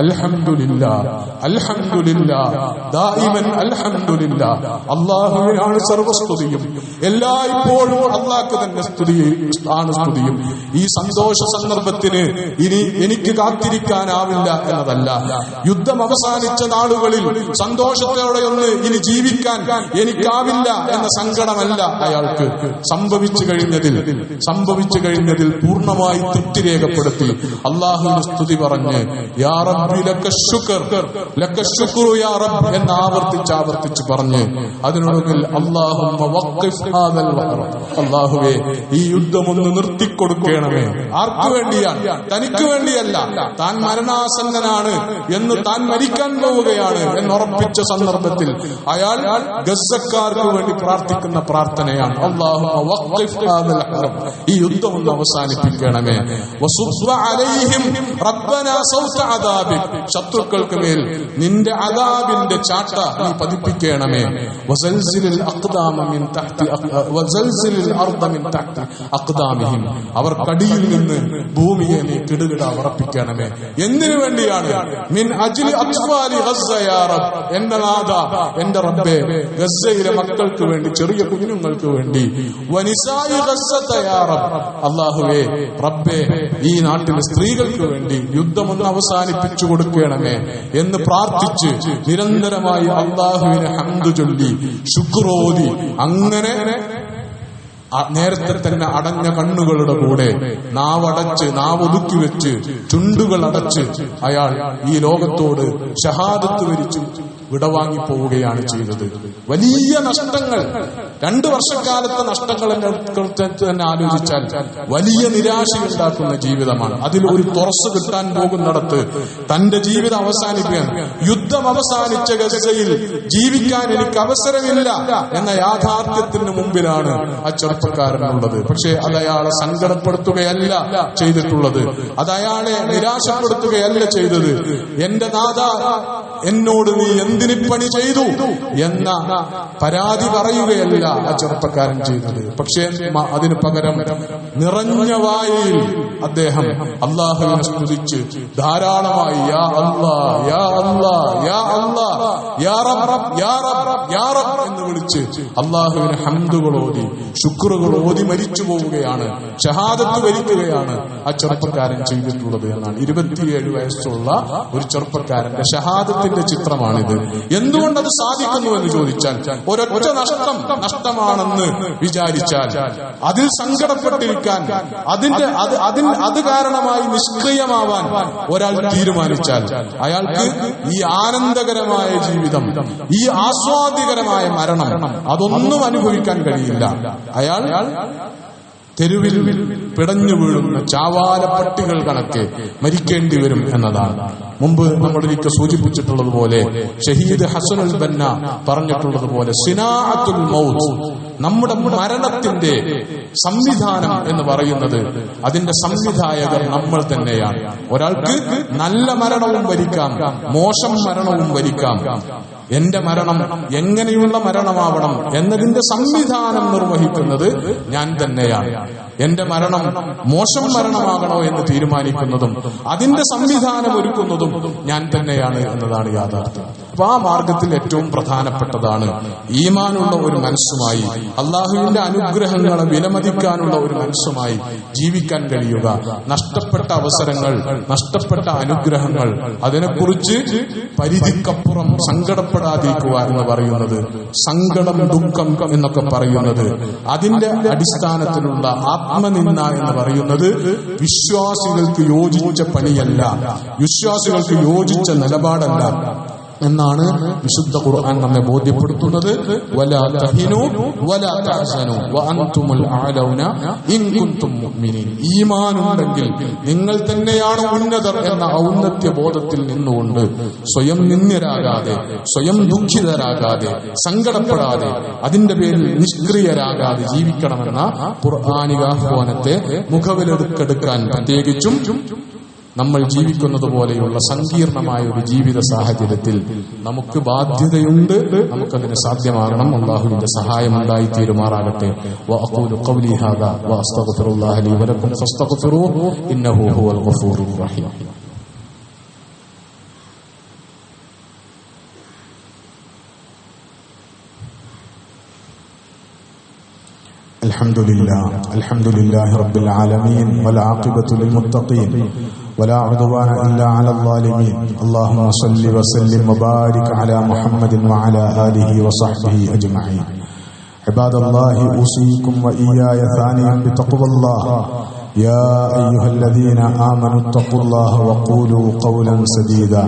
അൽഹംദുലില്ലാ അൽഹംദുലില്ലാ ദായിമൻ അൽഹംദുലില്ലാ, അല്ലാഹുവിനാണ് സർവസ്തുതിയും, എല്ലായ്പ്പോഴും അള്ളാഹ്ക്ക് തന്നെ സ്തുതിയും. ഈ സന്തോഷ സന്ദർഭത്തിന് ഇനി എനിക്ക് കാത്തിരിക്കാനാവില്ല എന്നതല്ല. യുദ്ധം അവസാനിച്ച നാളുകളിൽ സന്തോഷത്തോടെ ഒന്ന് ഇനി ജീവിക്കാൻ എനിക്കാവില്ല എന്ന സങ്കടമല്ല അയാൾക്ക്. സംഭവിച്ചു കഴിഞ്ഞതിൽ പൂർണ്ണമായി തൃപ്തി രേഖപ്പെടുത്തി അള്ളാഹുവിന് സ്തുതി പറഞ്ഞ് യാ റബ്ബി ലക ശുക്ർ യാ റബ്ബ് എന്ന് ആവർത്തിച്ച് പറഞ്ഞ് അതിനൊടുവിൽ അല്ലാഹുമ്മ വഖിഫ് ഹാദൽ വഹർ, അല്ലാഹുവേ ഈ യുദ്ധമൊന്ന് നിർത്തിക്കൊടുക്കണമേ. ആർക്കു വേണ്ടിയാണ്? തനിക്ക് വേണ്ടിയല്ല. താൻ മരണാസന്നനാണ് എന്ന്, താൻ മരിക്കാൻ പോവുകയാണ് എന്നുറപ്പിച്ച സന്ദർഭത്തിൽ അയാൾ ഗസ്സക്കാർക്ക് വേണ്ടി പ്രാർത്ഥിക്കുന്ന പ്രാർത്ഥനയാണ് അല്ലാഹുമ്മ വഖിഫ് ഹാദൽ വഹർ, ഈ യുദ്ധം ഒന്ന് അവസാനിപ്പിക്കണമേ. വസുബ്ബ അലൈഹിം റബ്ബനാ സൗത അദാബിക്, ശത്രുക്കൾക്ക് മേൽ നിന്റെ അദാബിന്റെ ചാട്ട നീ പതിപ്പിക്കണമേ. വസൽസിലിൽ അഖ്ദാമ മിൻ തഹ്തി വസൽസിലിൽ അർദ മിൻ തഹ്തി അഖ്ദാമിഹിം, അവർ കടിയിൽ നിന്ന് ഭൂമിയെ നീ കിടുകിട ഉറപ്പിക്കണമേ. എന്തിനു വേണ്ടിയാണ്? മിൻ അജ്ലി അത്ഫാലി ഗസ്സ യാ റബ്ബ്, എന്റെ നാഥ എന്റെ റബ്ബേ, ഗസ്സയിലെ മക്കൾക്ക് വേണ്ടി, ചെറിയ കുഞ്ഞുങ്ങൾക്ക് വേണ്ടി. വനിസായി ഗസ്സത യാ റബ്ബ്, അല്ലാഹുവേ റബ്ബേ ഈ നാട്ടിലെ സ്ത്രീകൾക്ക് വേണ്ടി യുദ്ധമൊന്ന് അവസാനിപ്പിച്ചു കൊടുക്കണമേ എന്ന് പ്രാർത്ഥിച്ച് നിരന്തരമായി അല്ലാഹുവിനെ ഹംദ് ചൊല്ലി ശുക്രോതി അങ്ങനെ നേരത്തെ തന്നെ അടഞ്ഞ കണ്ണുകളുടെ കൂടെ നാവൊതുക്കി വെച്ച് ചുണ്ടുകൾ അടച്ച് അയാൾ ഈ ലോകത്തോട് ഷഹാദത്ത് വരിച്ചു വിടവാങ്ങി പോവുകയാണ് ചെയ്തത്. വലിയ നഷ്ടങ്ങൾ, 2 വർഷക്കാലത്തെ നഷ്ടങ്ങൾ തന്നെ ആലോചിച്ചാൽ വലിയ നിരാശയുണ്ടാക്കുന്ന ജീവിതമാണ്. അതിൽ ഒരു തുറസ് കിട്ടാൻ പോകുന്നിടത്ത് തന്റെ ജീവിതം അവസാനിപ്പിക്കാൻ, യുദ്ധം അവസാനിച്ച ഗസയിൽ ജീവിക്കാൻ എനിക്ക് അവസരമില്ല എന്ന യാഥാർത്ഥ്യത്തിന് മുമ്പിലാണ് ആ ചെറുപ്പക്കാരനുള്ളത്. പക്ഷെ അത് അയാളെ സങ്കടപ്പെടുത്തുകയല്ല ചെയ്തിട്ടുള്ളത്, അത് അയാളെ നിരാശപ്പെടുത്തുകയല്ല ചെയ്തത്. എന്റെ നാഥ എന്നോട് നീ എന്തിന് പണി ചെയ്തു എന്ന പരാതി പറയുകയല്ല ആ ചെറുപ്പക്കാരൻ ചെയ്തത്. പക്ഷേ അതിന് പകരം നിറഞ്ഞ വായിൽ അദ്ദേഹം അല്ലാഹുവിനെ സ്തുതിച്ച് ധാരാളമായി യാ അല്ലാഹ് യാ അല്ലാഹ് യാ അല്ലാഹ് യാ റബ്ബ് യാ റബ്ബ് യാ റബ്ബ് എന്ന് വിളിച്ച് അല്ലാഹുവിനെ ഹംദുകളോതി ശുക്റുകളോതി മരിച്ചു പോവുകയാണ്, ഷഹാദത്ത് വരിക്കുകയാണ് ആ ചെറുപ്പക്കാരൻ ചെയ്തിട്ടുള്ളത് എന്നാണ്. 27 വയസ്സുള്ള ഒരു ചെറുപ്പക്കാരന്റെ ഷഹാദത്തിന്റെ ചിത്രമാണിത്. എന്തുകൊണ്ടത് സാധിക്കുന്നു എന്ന് ചോദിച്ചാൽ, ഒരൊറ്റ നഷ്ടമാണെന്ന് വിചാരിച്ചാൽ അതിൽ സങ്കടപ്പെട്ടിരിക്കാൻ, അത് കാരണമായി നിഷ്ക്രിയമാവാൻ ഒരാൾ തീരുമാനിച്ചാൽ അയാൾക്ക് ഈ ആനന്ദകരമായ ജീവിതം, ഈ ആസ്വാദ്യകരമായ മരണം അതൊന്നും അനുഭവിക്കാൻ കഴിയില്ല. അയാൾ തെരുവിൽ പിടഞ്ഞു വീഴുന്ന ചാവാലപ്പട്ടികൾ കണക്കെ മരിക്കേണ്ടി വരും എന്നതാണ്. മുമ്പ് നമ്മളൊരിക്കൽ സൂചിപ്പിച്ചിട്ടുള്ളതുപോലെ ഷഹീദ് ഹസനുൽ ബന്ന പറഞ്ഞിട്ടുള്ളതുപോലെ സിനാഅത്തുൽ മൗത്ത്, നമ്മുടെ മരണത്തിന്റെ സംവിധാനം എന്ന് പറയുന്നത് അതിന്റെ സംവിധായകർ നമ്മൾ തന്നെയാണ്. ഒരാൾക്ക് നല്ല മരണവും വരിക്കാം, മോശം മരണവും വരിക്കാം. എന്റെ മരണം എങ്ങനെയുള്ള മരണമാവണം എന്നതിന്റെ സംവിധാനം നിർവഹിക്കുന്നത് ഞാൻ തന്നെയാണ്. എന്റെ മരണം മോശം മരണമാകണോ എന്ന് തീരുമാനിക്കുന്നതും അതിന്റെ സംവിധാനം ഒരുക്കുന്നതും ഞാൻ തന്നെയാണ് എന്നതാണ് യാഥാർത്ഥ്യം. അപ്പൊ ആ മാർഗത്തിൽ ഏറ്റവും പ്രധാനപ്പെട്ടതാണ് ഈമാനുള്ള ഒരു മനസ്സുമായി, അള്ളാഹുവിന്റെ അനുഗ്രഹങ്ങളെ വിലമതിക്കാനുള്ള ഒരു മനസ്സുമായി ജീവിക്കാൻ കഴിയുക. നഷ്ടപ്പെട്ട അവസരങ്ങൾ, നഷ്ടപ്പെട്ട അനുഗ്രഹങ്ങൾ, അതിനെക്കുറിച്ച് പരിധിക്കപ്പുറം സങ്കടപ്പെടാതിരിക്കുക എന്ന് പറയുന്നത്, സങ്കടം ദുഃഖം എന്നൊക്കെ പറയുന്നത്, അതിന്റെ അടിസ്ഥാനത്തിലുള്ള ആത്മനിന്ദ എന്ന് പറയുന്നത് വിശ്വാസികൾക്ക് യോജിച്ച പണിയല്ല, വിശ്വാസികൾക്ക് യോജിച്ച നിലപാടല്ല എന്നാണ് വിശുദ്ധ ഖുർആൻ നമ്മെ ബോധ്യപ്പെടുത്തുന്നത്. വലാ തഹിനു വലാ തഹ്സനു വഅൻതുമുൽ അഅലൗന ഇൻ കുൻതും മുഅ്മിനീൻ. ഈമാനുണ്ടെങ്കിൽ നിങ്ങൾ തന്നെയാണ് ഉന്നതർ എന്ന ഔന്നത്യ ബോധത്തിൽ നിന്നുകൊണ്ട് സ്വയം നിന്ദ്യരാകാതെ, സ്വയം ദുഃഖിതരാകാതെ, സങ്കടപ്പെടാതെ, അതിന്റെ പേരിൽ നിഷ്ക്രിയരാകാതെ ജീവിക്കണമെന്ന ഖുർആനിക ആഹ്വാനത്തെ മുഖവിലെടുക്കാൻ പ്രത്യേകിച്ചും നമ്മൾ ജീവിക്കുന്നത് പോലെയുള്ള സങ്കീർണമായ ഒരു ജീവിത സാഹചര്യത്തിൽ നമുക്ക് ബാധ്യതയുണ്ട്. നമുക്കതിന് സാധ്യമാകണം. അല്ലാഹുവിന്റെ സഹായം ഉണ്ടായി തീരുമാറാകട്ടെ. വഅഖൂലു ഖൗലി ഹാദാ വഅസ്തഗ്ഫിറുല്ലാഹ ലി വലക്കും ഫസ്തഗ്ഫിറൂഹു ഇന്നഹു ഹുവൽ ഗഫൂറുർ റഹീം. الحمد لله رب العالمين والعاقبة للمتقين ولا عدوان إلا على الظالمين. اللهم صل وسلم وبارك على محمد وعلى آله وصحبه أجمعين. عباد الله، أوصيكم وإياي ثانيا بتقوى الله. يا أيها الذين آمنوا اتقوا الله وقولوا قولا سديدا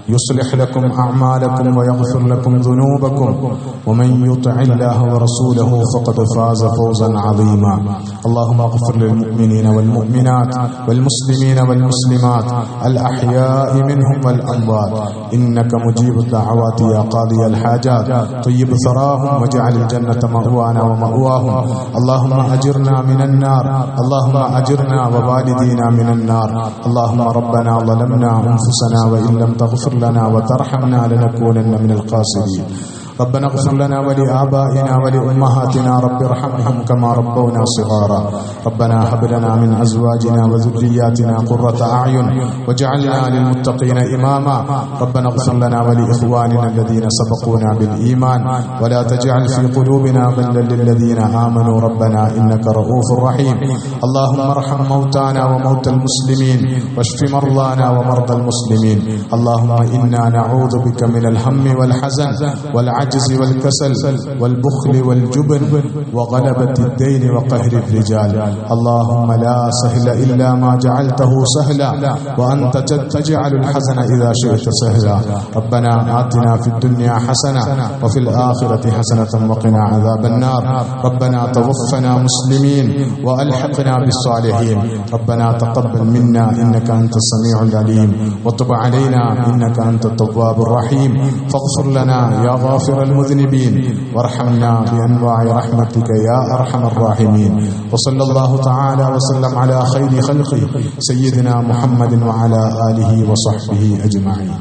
يصلح لكم أعمالكم ويغفر لكم ذنوبكم ومن يطع الله ورسوله فقد فاز فوزا عظيما. اللهم اغفر للمؤمنين والمؤمنات والمسلمين والمسلمات الأحياء منهم والأموات إنك مجيب الدعوات يا قاضي الحاجات. طيب ثراهم واجعل الجنة مأوانا ومأواهم. اللهم أجرنا من النار، اللهم أجرنا ووالدينا من النار. اللهم ربنا ظلمنا أنفسنا وإن لم تغفر لنا وترحمنا لنكونن من الخاسرين. ربنا اغفر لنا ولآبائنا ولأمهاتنا رب ارحمهم كما ربونا صغارا. ربنا هب لنا من أزواجنا وذرياتنا قرة أعين واجعلنا للمتقين إماما. ربنا اغفر لنا ولإخواننا الذين سبقونا بالإيمان ولا تجعل في قلوبنا غلا للذين آمنوا ربنا إنك رؤوف رحيم. اللهم ارحم موتانا وموتى المسلمين واشف مرضانا ومرضى المسلمين. اللهم إنا نعوذ بك من الهم والحزن والعجز والكسل والبخل والجبن وغلبة الدين وقهر الرجال. اللهم لا سهل إلا ما جعلته سهلا وأنت تجعل الحزن إذا شئت سهلا. ربنا آتنا في الدنيا حسنة وفي الآخرة حسنة وقنا عذاب النار. ربنا توفنا مسلمين وألحقنا بالصالحين. ربنا تقبل منا إنك أنت السميع العليم وتب علينا إنك أنت التواب الرحيم. فاغفر لنا يا غافر المذنبين وارحمنا بأنواع رحمتك يا أرحم الراحمين. وصلى الله تعالى وسلم على خير خلقه سيدنا محمد وعلى آله وصحبه أجمعين.